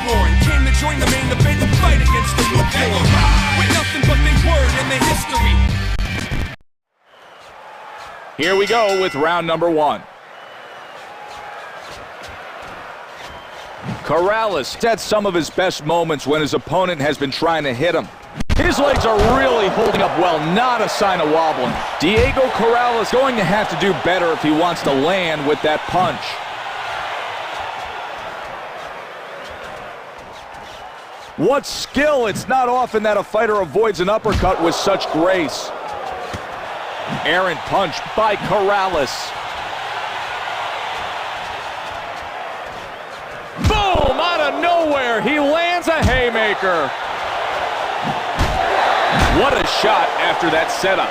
newborn. Came to join the main event and fight against the newborn. With nothing but their word and their history. Here we go with round number 1. Corrales had some of his best moments when his opponent has been trying to hit him. His legs are really holding up well, not a sign of wobbling. Diego Corrales going to have to do better if he wants to land with that punch. What skill! It's not often that a fighter avoids an uppercut with such grace. Errant punch by Corrales. Boom! Out of nowhere, he lands a haymaker. What a shot after that setup.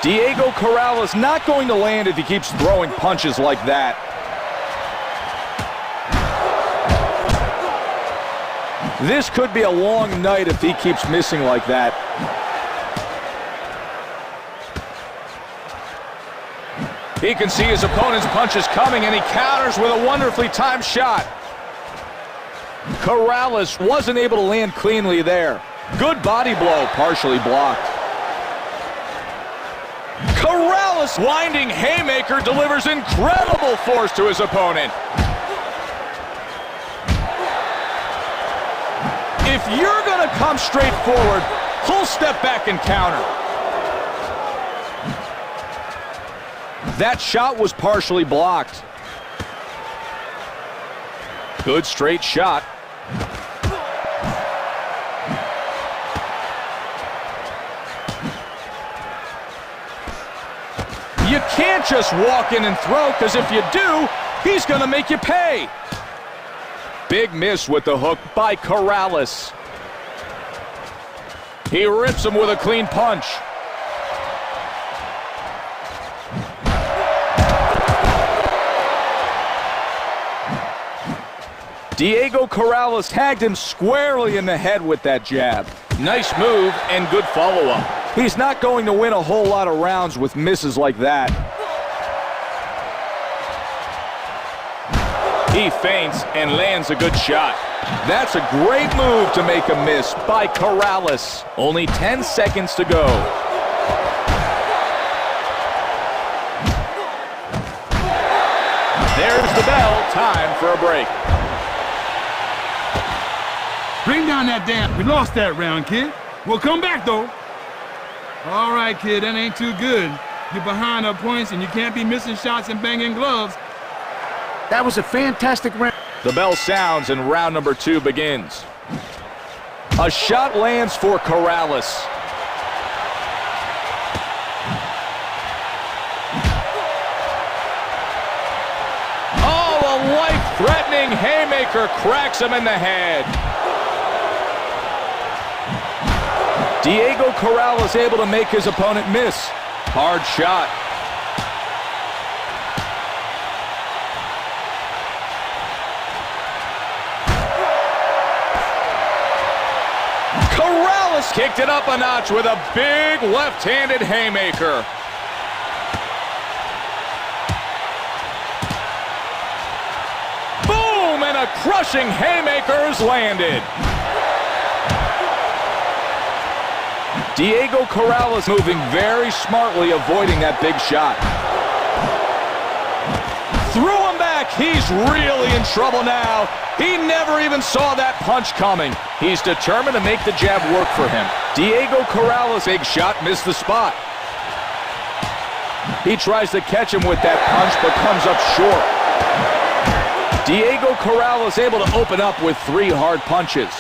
Diego Corrales not going to land if he keeps throwing punches like that. This could be a long night if he keeps missing like that. He can see his opponent's punches coming, and he counters with a wonderfully timed shot. Corrales wasn't able to land cleanly there. Good body blow, partially blocked. Corrales winding haymaker delivers incredible force to his opponent. If you're going to come straight forward, he'll step back and counter. That shot was partially blocked. Good straight shot. You can't just walk in and throw, because if you do, he's going to make you pay. Big miss with the hook by Corrales. He rips him with a clean punch. Diego Corrales tagged him squarely in the head with that jab. Nice move and good follow-up. He's not going to win a whole lot of rounds with misses like that. He feints and lands a good shot. That's a great move to make a miss by Corrales. Only 10 seconds to go. There's the bell. Time for a break. Bring down that damn. We lost that round, kid. We'll come back, though. All right, kid, that ain't too good. You're behind on points, and you can't be missing shots and banging gloves. That was a fantastic round. The bell sounds and round number 2 begins. A shot lands for Corrales. Oh, a life-threatening haymaker cracks him in the head. Diego Corrales able to make his opponent miss. Hard shot. Corrales kicked it up a notch with a big left-handed haymaker. Boom! And a crushing haymaker is landed. Diego Corrales moving very smartly, avoiding that big shot. Threw him back. He's really in trouble now. He never even saw that punch coming. He's determined to make the jab work for him. Diego Corrales' big shot missed the spot. He tries to catch him with that punch, but comes up short. Diego Corrales able to open up with 3 hard punches.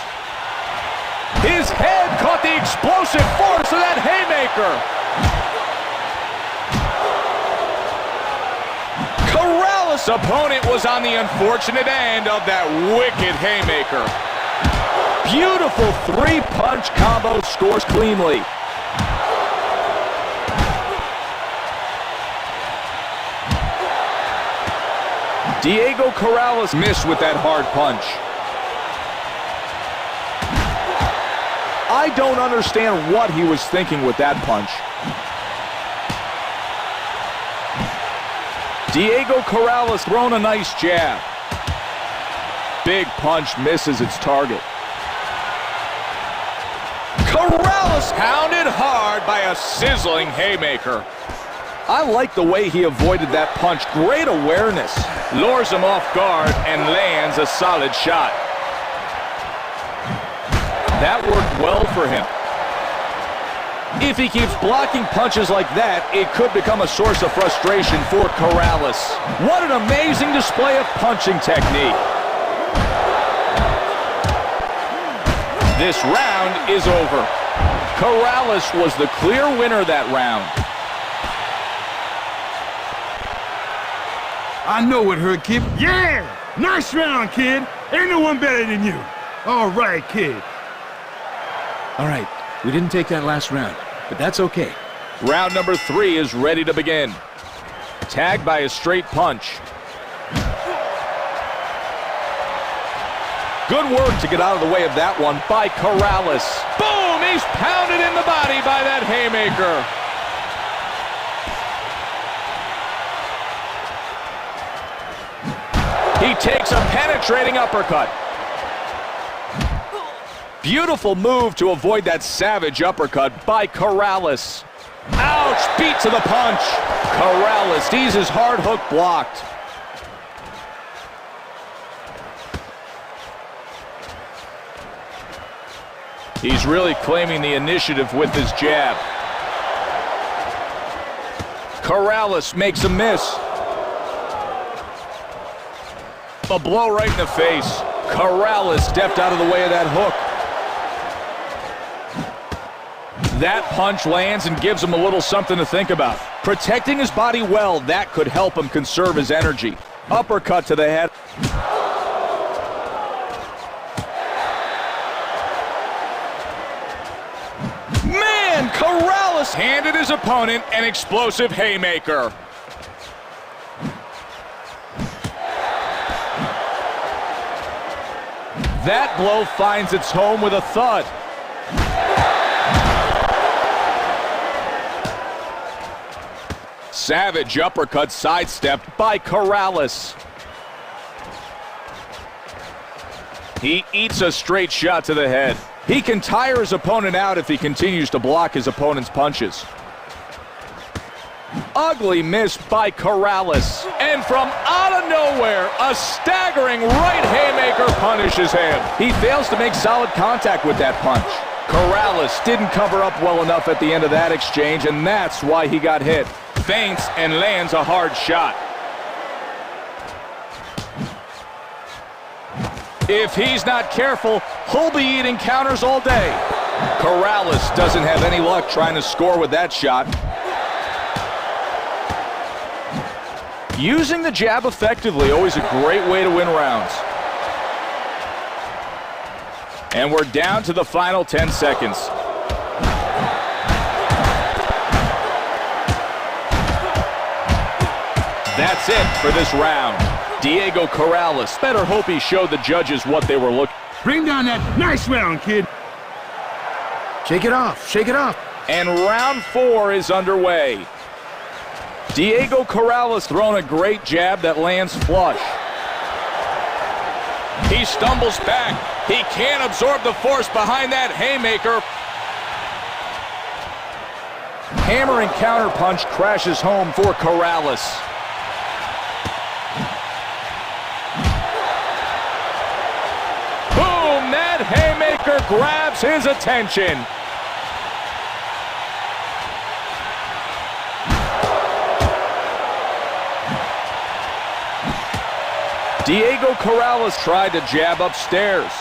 His head caught the explosive force of that haymaker. Corrales' opponent was on the unfortunate end of that wicked haymaker. Beautiful 3-punch combo, scores cleanly. Diego Corrales missed with that hard punch. I don't understand what he was thinking with that punch. Diego Corrales thrown a nice jab. big punch misses its target. Corrales pounded hard by a sizzling haymaker. I like the way he avoided that punch. Great awareness. Lures him off guard and lands a solid shot. That worked well for him. If he keeps blocking punches like that, it could become a source of frustration for Corrales. What an amazing display of punching technique. This round is over. Corrales was the clear winner that round. I know it hurt, kid. Yeah! Nice round, kid. Ain't no one better than you. All right, kid. All right, we didn't take that last round, but that's okay. Round number 3 is ready to begin. Tagged by a straight punch. Good work to get out of the way of that one by Corrales. Boom! He's pounded in the body by that haymaker. He takes a penetrating uppercut. Beautiful move to avoid that savage uppercut by Corrales. Ouch! Beat to the punch. Corrales sees his hard hook blocked. He's really claiming the initiative with his jab. Corrales makes a miss. A blow right in the face. Corrales stepped out of the way of that hook. That punch lands and gives him a little something to think about. Protecting his body well, that could help him conserve his energy. Uppercut to the head. Man, Corrales handed his opponent an explosive haymaker. That blow finds its home with a thud. Savage uppercut sidestepped by Corrales. He eats a straight shot to the head. He can tire his opponent out if he continues to block his opponent's punches. Ugly miss by Corrales. And from out of nowhere, a staggering right haymaker punishes him. He fails to make solid contact with that punch. Corrales didn't cover up well enough at the end of that exchange, and that's why he got hit. Feints and lands a hard shot. If he's not careful, he'll be eating counters all day. Corrales doesn't have any luck trying to score with that shot. Using the jab effectively, always a great way to win rounds. And we're down to the final 10 seconds. That's it for this round. Diego Corrales better hope he showed the judges what they were looking. Bring down that nice round, kid. Shake it off, shake it off. And round 4 is underway. Diego Corrales throwing a great jab that lands flush. He stumbles back. He can't absorb the force behind that haymaker. Hammering counterpunch crashes home for Corrales. Boom! That haymaker grabs his attention. Diego Corrales tried to jab upstairs.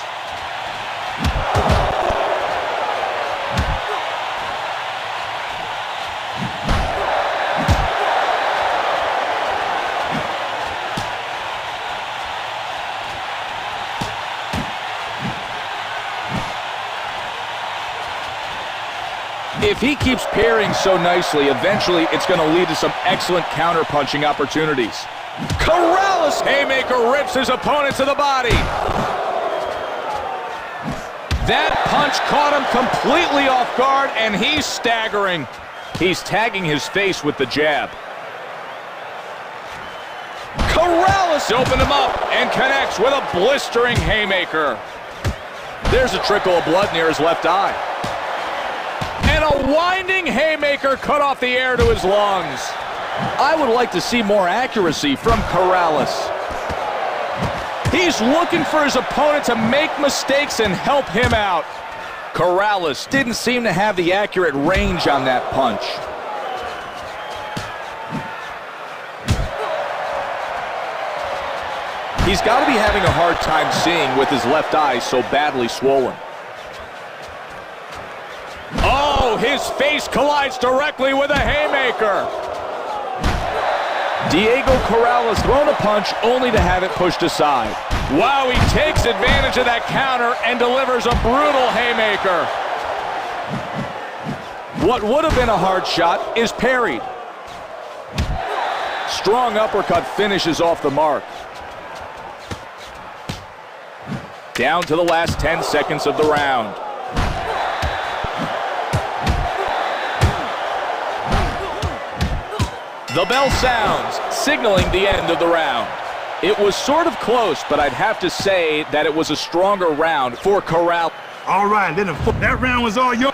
If he keeps parrying so nicely, eventually it's going to lead to some excellent counter-punching opportunities. Corrales haymaker rips his opponent to the body. That punch caught him completely off guard, and he's staggering. He's tagging his face with the jab. Corrales opened him up and connects with a blistering haymaker. There's a trickle of blood near his left eye. And a winding haymaker cut off the air to his lungs. I would like to see more accuracy from Corrales. He's looking for his opponent to make mistakes and help him out. Corrales didn't seem to have the accurate range on that punch. He's got to be having a hard time seeing with his left eye so badly swollen. Oh, his face collides directly with a haymaker. Diego Corrales thrown a punch only to have it pushed aside. Wow, he takes advantage of that counter and delivers a brutal haymaker. What would have been a hard shot is parried. Strong uppercut finishes off the mark. Down to the last 10 seconds of the round. The bell sounds, signaling the end of the round. It was sort of close, but I'd have to say that it was a stronger round for Corrales. All right, that round was all yours.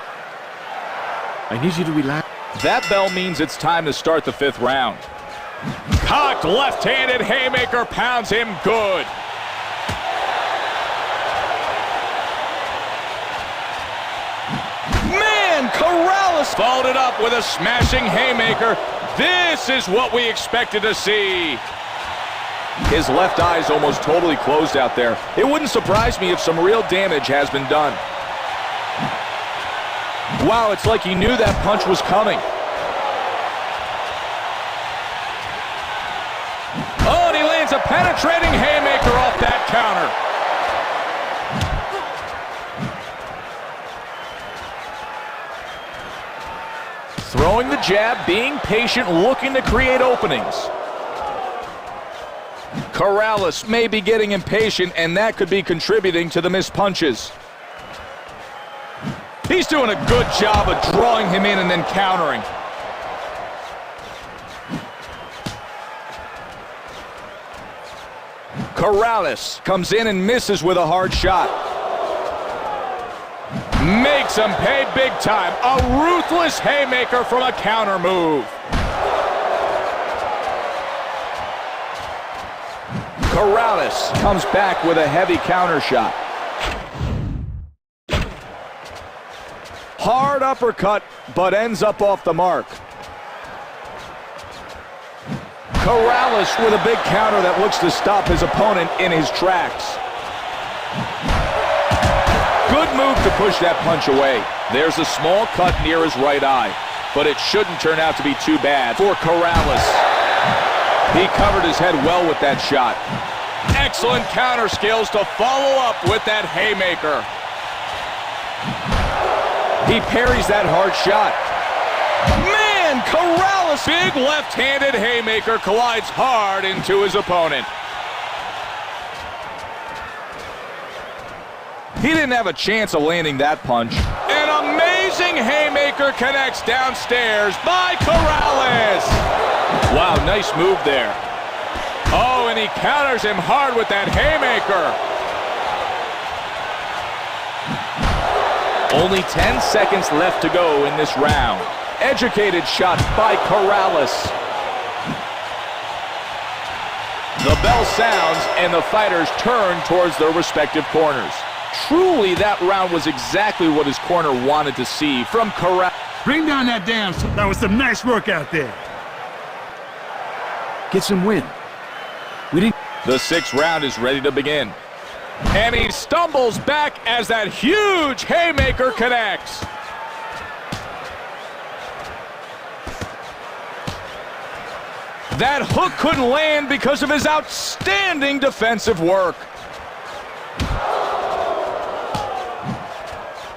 I need you to relax. That bell means it's time to start the 5th round. Cocked left-handed haymaker pounds him good. Man, Corrales followed it up with a smashing haymaker. This is what we expected to see. His left eye is almost totally closed out there. It wouldn't surprise me if some real damage has been done. Wow, it's like he knew that punch was coming. Oh, and he lands a penetrating haymaker off that counter. Throwing the jab, being patient, looking to create openings. Corrales may be getting impatient, and that could be contributing to the missed punches. He's doing a good job of drawing him in and then countering. Corrales comes in and misses with a hard shot. Makes him pay big time. A ruthless haymaker from a counter move. Corrales comes back with a heavy counter shot. Hard uppercut, but ends up off the mark. Corrales with a big counter that looks to stop his opponent in his tracks. Good move to push that punch away. There's a small cut near his right eye, but it shouldn't turn out to be too bad for Corrales. He covered his head well with that shot. Excellent counter skills to follow up with that haymaker. He parries that hard shot. Man, Corrales! Big left-handed haymaker collides hard into his opponent. He didn't have a chance of landing that punch. An amazing haymaker connects downstairs by Corrales. Wow, nice move there. Oh, and he counters him hard with that haymaker. Only 10 seconds left to go in this round. Educated shot by Corrales. The bell sounds and the fighters turn towards their respective corners. Truly, that round was exactly what his corner wanted to see from Corrales. Bring down that damn... That was some nice work out there. Get some wind. We didn't... The 6th round is ready to begin. And he stumbles back as that huge haymaker connects. That hook couldn't land because of his outstanding defensive work.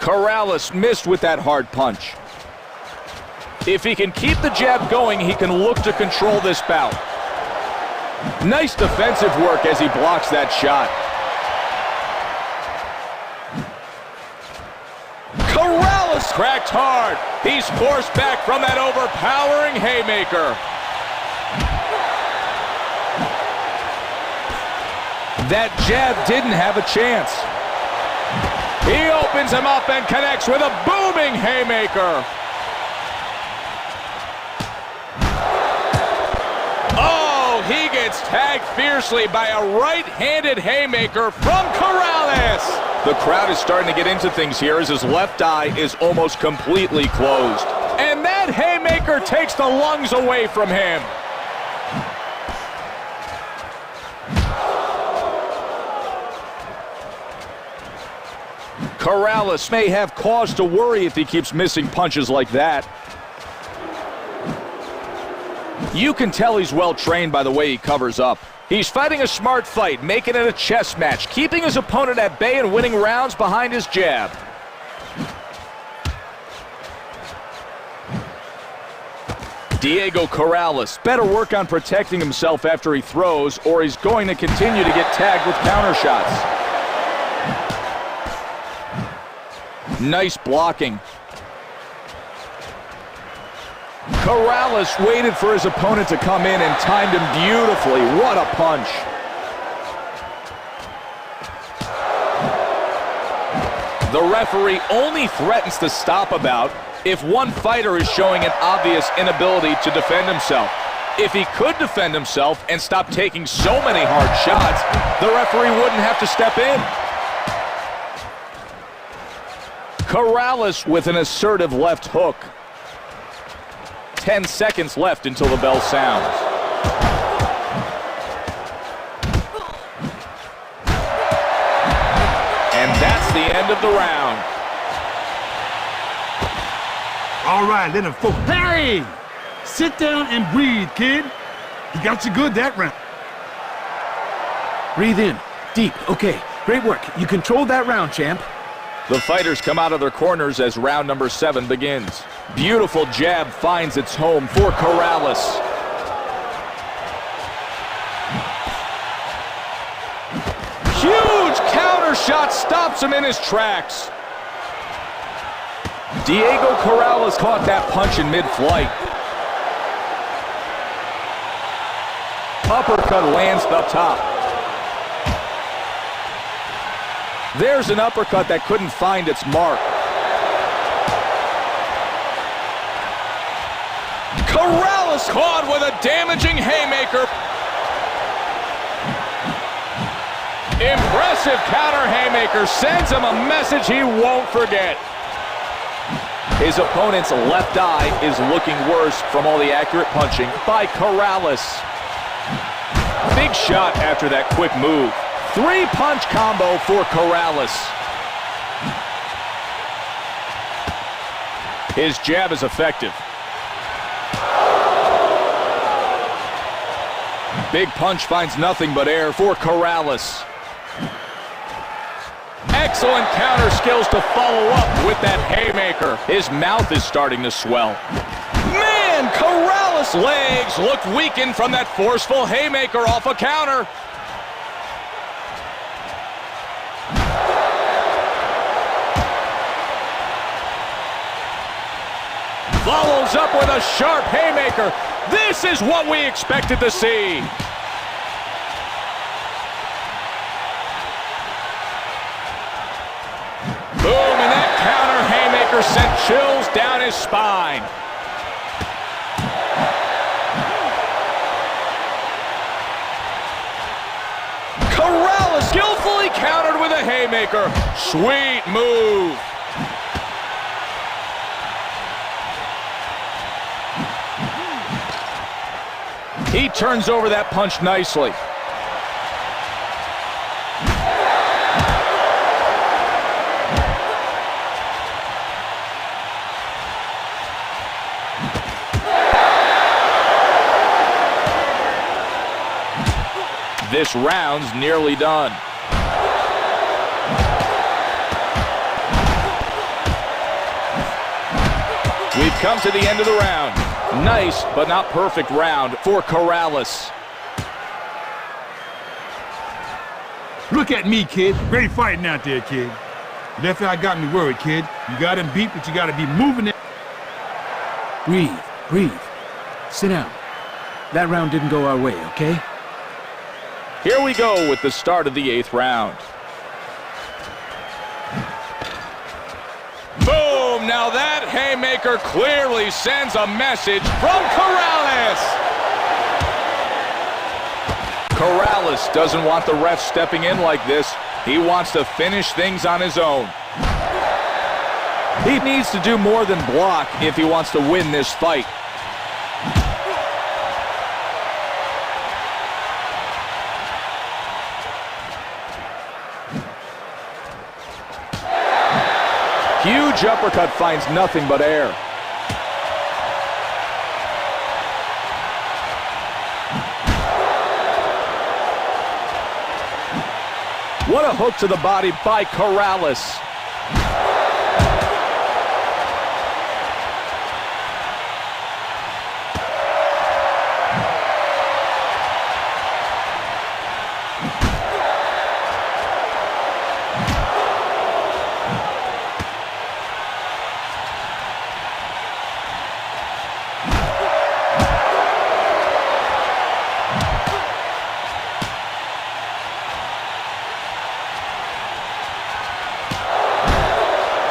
Corrales missed with that hard punch. If he can keep the jab going, he can look to control this bout. Nice defensive work as he blocks that shot. Corrales cracked hard. He's forced back from that overpowering haymaker. That jab didn't have a chance. He opens him up and connects with a booming haymaker. Oh, he gets tagged fiercely by a right-handed haymaker from Corrales. The crowd is starting to get into things here as his left eye is almost completely closed. And that haymaker takes the lungs away from him. Corrales may have cause to worry if he keeps missing punches like that. You can tell he's well trained by the way he covers up. He's fighting a smart fight, making it a chess match, keeping his opponent at bay and winning rounds behind his jab. Diego Corrales better work on protecting himself after he throws, or he's going to continue to get tagged with counter shots. Nice blocking. Corrales waited for his opponent to come in and timed him beautifully. What a punch. The referee only threatens to stop a bout if one fighter is showing an obvious inability to defend himself. If he could defend himself and stop taking so many hard shots, the referee wouldn't have to step in. Corrales with an assertive left hook. 10 seconds left until the bell sounds. And that's the end of the round. All right, let him focus. Hey! Sit down and breathe, kid. He got you good that round. Breathe in. Deep. Okay. Great work. You controlled that round, champ. The fighters come out of their corners as round number 7 begins. Beautiful jab finds its home for Corrales. Huge counter shot stops him in his tracks. Diego Corrales caught that punch in mid-flight. Uppercut lands up top. There's an uppercut that couldn't find its mark. Corrales caught with a damaging haymaker. Impressive counter haymaker sends him a message he won't forget. His opponent's left eye is looking worse from all the accurate punching by Corrales. Big shot after that quick move. 3-punch combo for Corrales. His jab is effective. Big punch finds nothing but air for Corrales. Excellent counter skills to follow up with that haymaker. His mouth is starting to swell. Man, Corrales' legs looked weakened from that forceful haymaker off a counter. Follows up with a sharp haymaker. This is what we expected to see. Boom, and that counter haymaker sent chills down his spine. Corrales skillfully countered with a haymaker. Sweet move. He turns over that punch nicely. This round's nearly done. We've come to the end of the round. Nice, but not perfect round for Corrales. Look at me, kid. Great fighting out there, kid. Left eye got me worried, kid. You got him beat, but you got to be moving it. Breathe. Breathe. Sit down. That round didn't go our way, okay? Here we go with the start of the 8th round. Boom! Now that haymaker clearly sends a message from Corrales. Corrales doesn't want the ref stepping in like this. He wants to finish things on his own. He needs to do more than block if he wants to win this fight. Huge uppercut finds nothing but air. What a hook to the body by Corrales.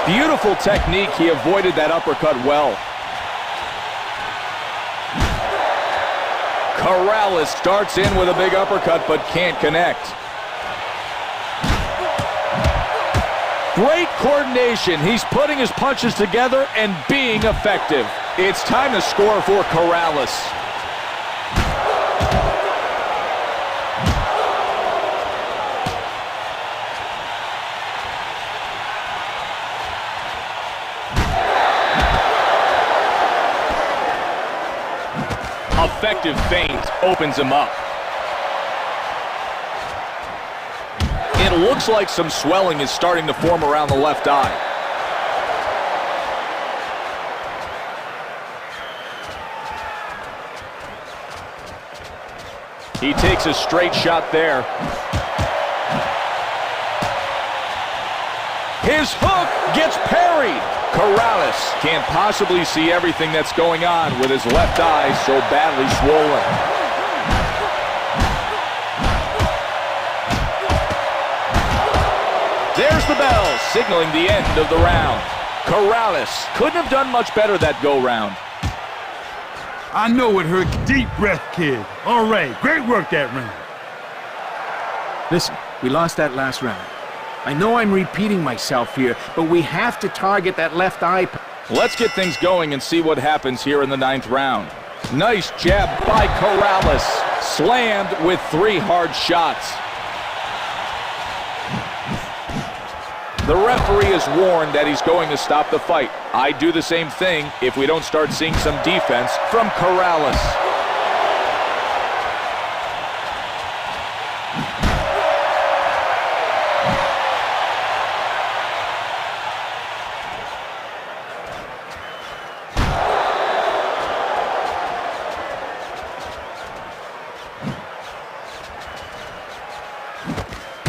Beautiful technique. He avoided that uppercut well. Corrales starts in with a big uppercut but can't connect. Great coordination. He's putting his punches together and being effective. It's time to score for Corrales. Effective feint opens him up. It looks like some swelling is starting to form around the left eye. He takes a straight shot there. His hook gets parried. Corrales can't possibly see everything that's going on with his left eye so badly swollen. There's the bell, signaling the end of the round. Corrales couldn't have done much better that go-round. I know it hurt. Deep breath, kid. All right, great work that round. Listen, we lost that last round. I know I'm repeating myself here, but we have to target that left eye. Let's get things going and see what happens here in the 9th round. Nice jab by Corrales. Slammed with 3 hard shots. The referee is warned that he's going to stop the fight. I'd do the same thing if we don't start seeing some defense from Corrales.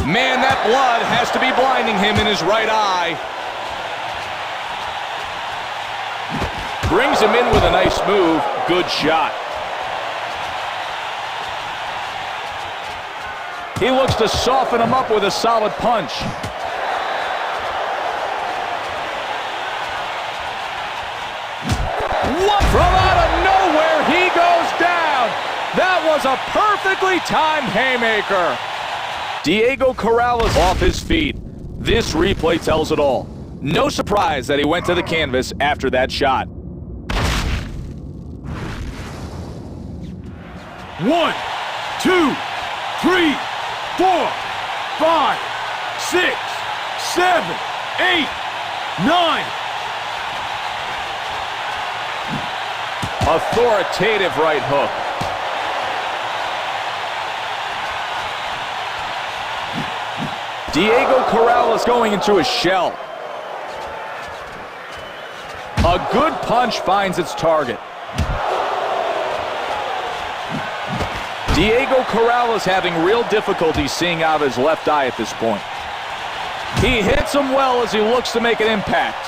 Man, that blood has to be blinding him in his right eye. Brings him in with a nice move. Good shot. He looks to soften him up with a solid punch. What? From out of nowhere, he goes down. That was a perfectly timed haymaker. Diego Corrales off his feet. This replay tells it all. No surprise that he went to the canvas after that shot. 1, 2, 3, 4, 5, 6, 7, 8, 9. Authoritative right hook. Diego Corrales going into a shell. A good punch finds its target. Diego Corrales having real difficulty seeing out his left eye at this point. He hits him well as he looks to make an impact.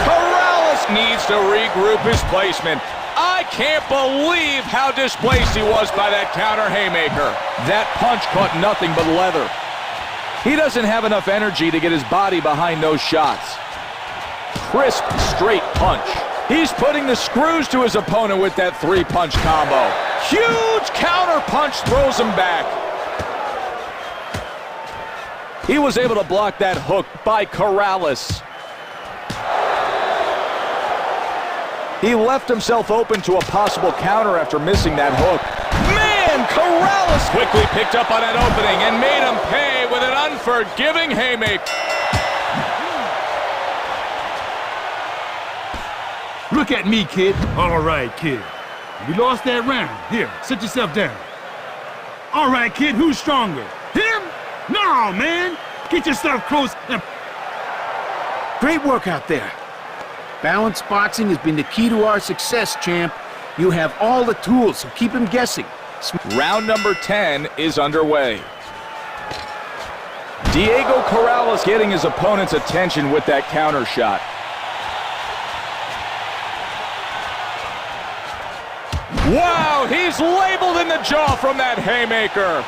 Corrales needs to regroup his placement. I can't believe how displaced he was by that counter haymaker. That punch caught nothing but leather. He doesn't have enough energy to get his body behind those shots. Crisp, straight punch. He's putting the screws to his opponent with that three-punch combo. Huge counter punch throws him back. He was able to block that hook by Corrales. He left himself open to a possible counter after missing that hook. Man, Corrales quickly picked up on that opening and made him pay with an unforgiving haymaker. Look at me, kid. All right, kid. We lost that round. Here, sit yourself down. All right, kid, who's stronger? Him? No, man. Get yourself close and... Great work out there. Balanced boxing has been the key to our success, champ. You have all the tools, so keep him guessing. Round number 10 is underway. Diego Corrales getting his opponent's attention with that counter shot. Wow, he's labeled in the jaw from that haymaker.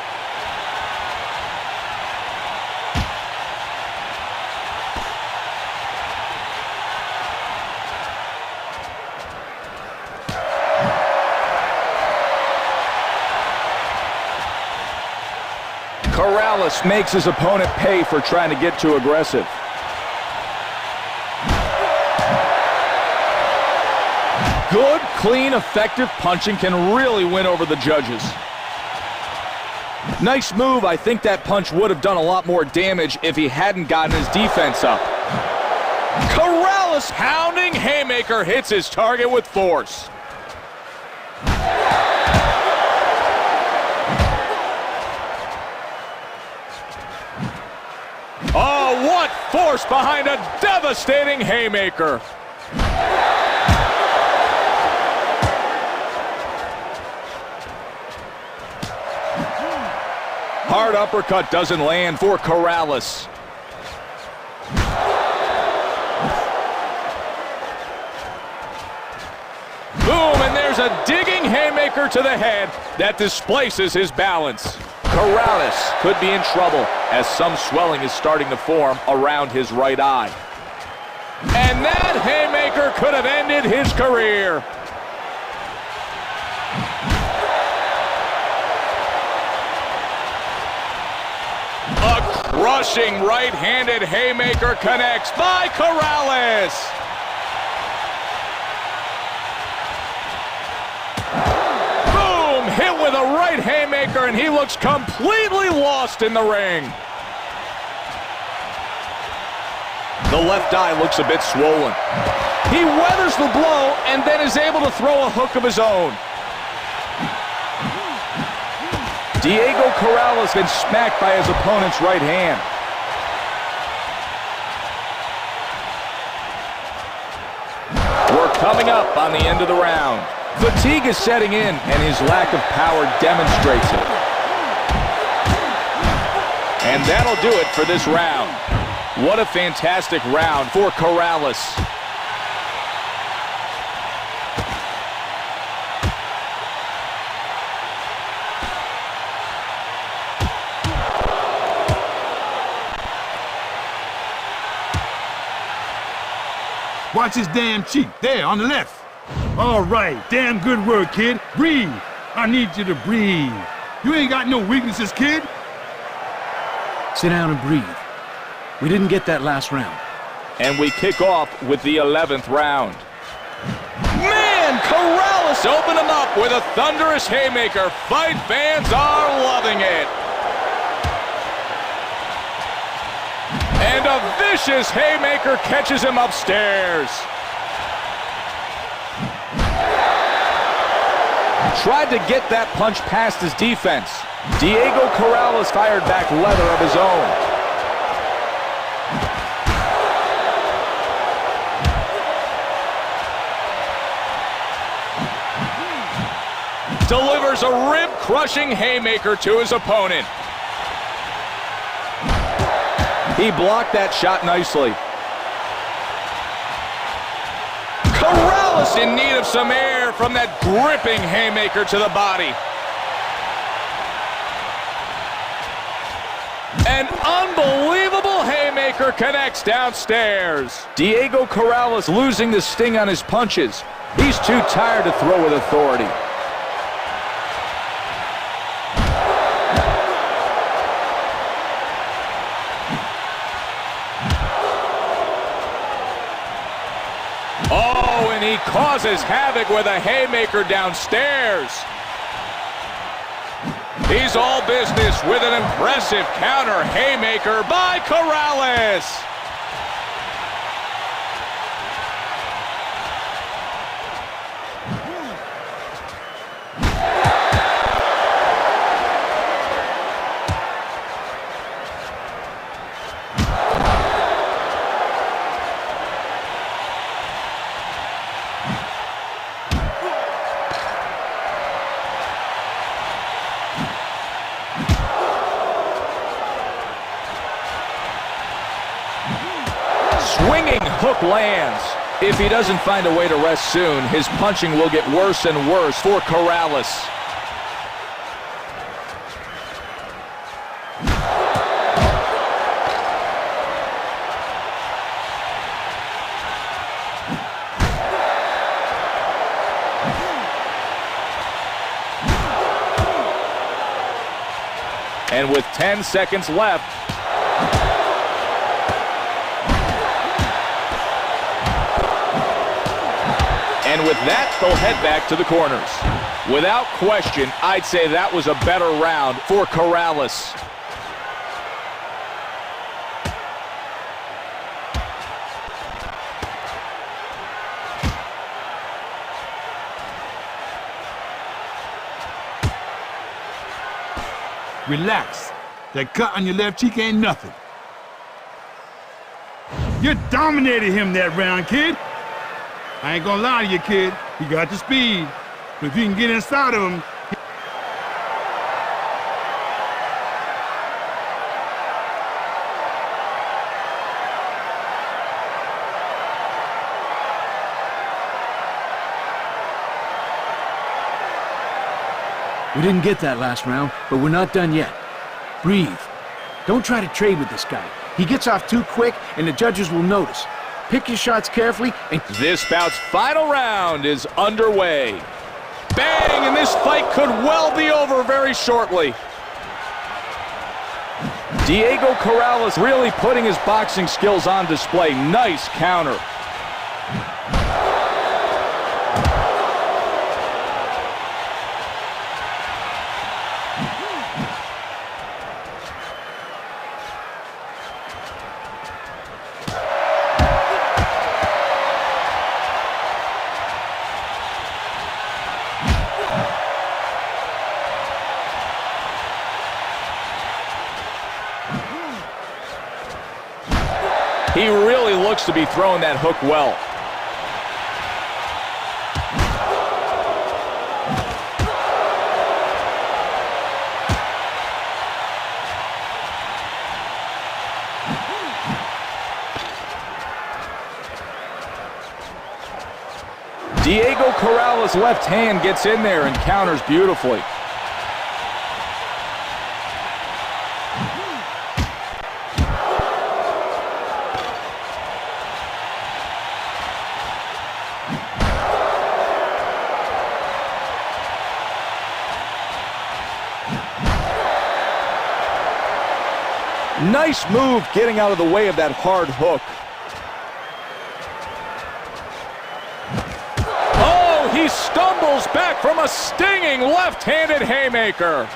Corrales makes his opponent pay for trying to get too aggressive. Good, clean, effective punching can really win over the judges. Nice move. I think that punch would have done a lot more damage if he hadn't gotten his defense up. Corrales pounding haymaker hits his target with force. Oh, what force behind a devastating haymaker. Hard uppercut doesn't land for Corrales. Boom, and there's a digging haymaker to the head that displaces his balance. Corrales could be in trouble as some swelling is starting to form around his right eye. And that haymaker could have ended his career. A crushing right-handed haymaker connects by Corrales. Hit with a right haymaker, and he looks completely lost in the ring. The left eye looks a bit swollen. He weathers the blow and then is able to throw a hook of his own. Diego Corrales gets smacked by his opponent's right hand. We're coming up on the end of the round. Fatigue is setting in, and his lack of power demonstrates it. And that'll do it for this round. What a fantastic round for Corrales. Watch his damn cheek. There, on the left. All right, damn good work, kid. Breathe. I need you to breathe. You ain't got no weaknesses, kid. Sit down and breathe. We didn't get that last round. And we kick off with the 11th round. Man, Corrales opened him up with a thunderous haymaker. Fight fans are loving it. And a vicious haymaker catches him upstairs. Tried to get that punch past his defense. Diego Corrales fired back leather of his own. Delivers a rib-crushing haymaker to his opponent. He blocked that shot nicely. Corrales in need of some air from that gripping haymaker to the body. An unbelievable haymaker connects downstairs. Diego Corrales losing the sting on his punches. He's too tired to throw with authority. Oh, and he causes havoc with a haymaker downstairs. He's all business with an impressive counter haymaker by Corrales. Swinging hook lands. If he doesn't find a way to rest soon, his punching will get worse and worse for Corrales. And with 10 seconds left, and with that, they'll head back to the corners. Without question, I'd say that was a better round for Corrales. Relax. That cut on your left cheek ain't nothing. You dominated him that round, kid. I ain't gonna lie to you, kid. He got the speed. But if you can get inside of him... We didn't get that last round, but we're not done yet. Breathe. Don't try to trade with this guy. He gets off too quick, and the judges will notice. Pick your shots carefully, and... This bout's final round is underway. Bang! And this fight could well be over very shortly. Diego Corrales really putting his boxing skills on display. Nice counter. He really looks to be throwing that hook well. Diego Corrales' left hand gets in there and counters beautifully. Nice move getting out of the way of that hard hook. Oh, he stumbles back from a stinging left-handed haymaker.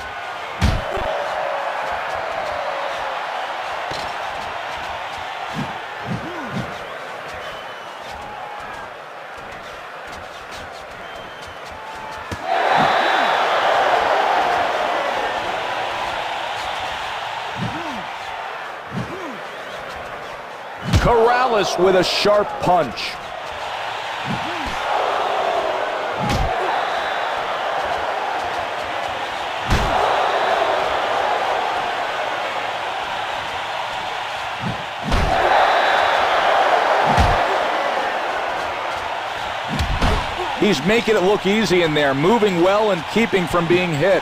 Corrales with a sharp punch. He's making it look easy in there, moving well and keeping from being hit.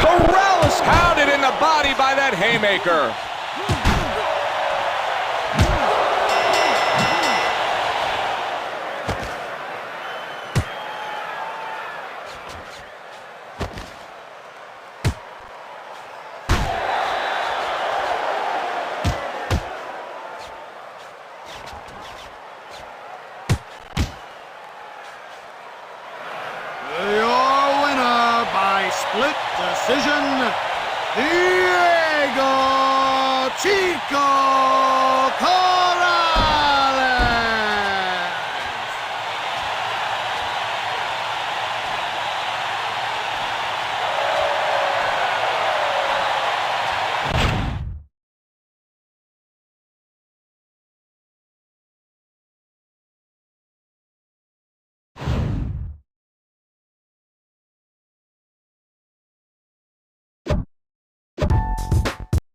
Corrales pounded in the body by that haymaker. Your winner by split decision, Diego Chico Corrales.